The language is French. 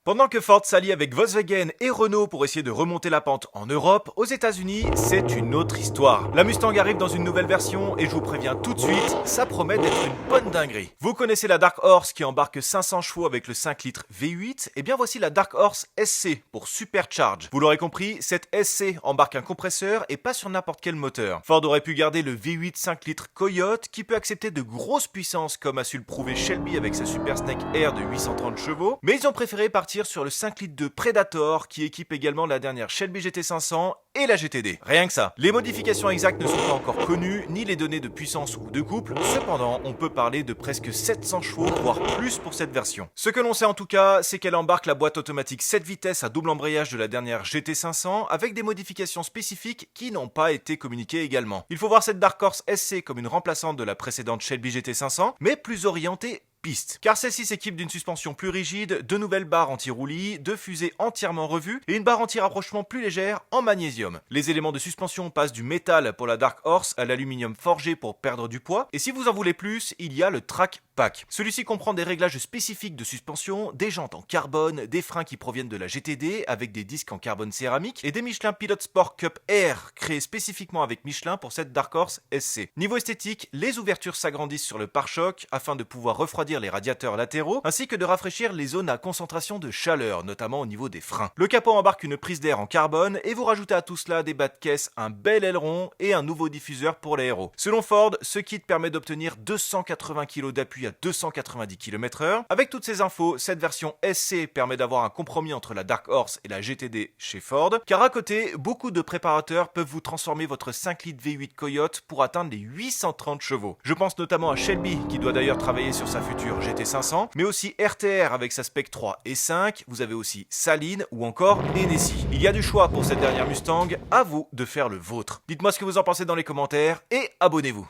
Pendant que Ford s'allie avec Volkswagen et Renault pour essayer de remonter la pente en Europe, aux États-Unis, c'est une autre histoire. La Mustang arrive dans une nouvelle version et je vous préviens tout de suite, ça promet d'être une bonne dinguerie. Vous connaissez la Dark Horse qui embarque 500 chevaux avec le 5 litres V8, et bien voici la Dark Horse SC pour Supercharge. Vous l'aurez compris, cette SC embarque un compresseur et pas sur n'importe quel moteur. Ford aurait pu garder le V8 5 litres Coyote qui peut accepter de grosses puissances comme a su le prouver Shelby avec sa Super Snake Air de 830 chevaux, mais ils ont préféré partir sur le 5 litres de Predator qui équipe également la dernière Shelby GT500 et la GTD. Rien que ça. Les modifications exactes ne sont pas encore connues, ni les données de puissance ou de couple, cependant on peut parler de presque 700 chevaux, voire plus pour cette version. Ce que l'on sait en tout cas, c'est qu'elle embarque la boîte automatique 7 vitesses à double embrayage de la dernière GT500 avec des modifications spécifiques qui n'ont pas été communiquées également. Il faut voir cette Dark Horse SC comme une remplaçante de la précédente Shelby GT500, mais plus orientée piste. Car celle-ci s'équipe d'une suspension plus rigide, de nouvelles barres anti-roulis, de fusées entièrement revues et une barre anti-rapprochement plus légère en magnésium. Les éléments de suspension passent du métal pour la Dark Horse à l'aluminium forgé pour perdre du poids. Et si vous en voulez plus, il y a le Track Pack. Celui-ci comprend des réglages spécifiques de suspension, des jantes en carbone, des freins qui proviennent de la GTD avec des disques en carbone céramique et des Michelin Pilot Sport Cup Air créés spécifiquement avec Michelin pour cette Dark Horse SC. Niveau esthétique, les ouvertures s'agrandissent sur le pare-choc afin de pouvoir refroidir les radiateurs latéraux ainsi que de rafraîchir les zones à concentration de chaleur, notamment au niveau des freins. Le capot embarque une prise d'air en carbone et vous rajoutez à tout cela des bas de caisse, un bel aileron et un nouveau diffuseur pour l'aéro. Selon Ford, ce kit permet d'obtenir 280 kg d'appui à 290 km/h. Avec toutes ces infos, cette version SC permet d'avoir un compromis entre la Dark Horse et la GTD chez Ford, car à côté, beaucoup de préparateurs peuvent vous transformer votre 5 litres V8 Coyote pour atteindre les 830 chevaux. Je pense notamment à Shelby, qui doit d'ailleurs travailler sur sa future GT500, mais aussi RTR avec sa Spec 3 et 5, vous avez aussi Saline ou encore Hennessy. Il y a du choix pour cette dernière Mustang, à vous de faire le vôtre. Dites-moi ce que vous en pensez dans les commentaires et abonnez-vous.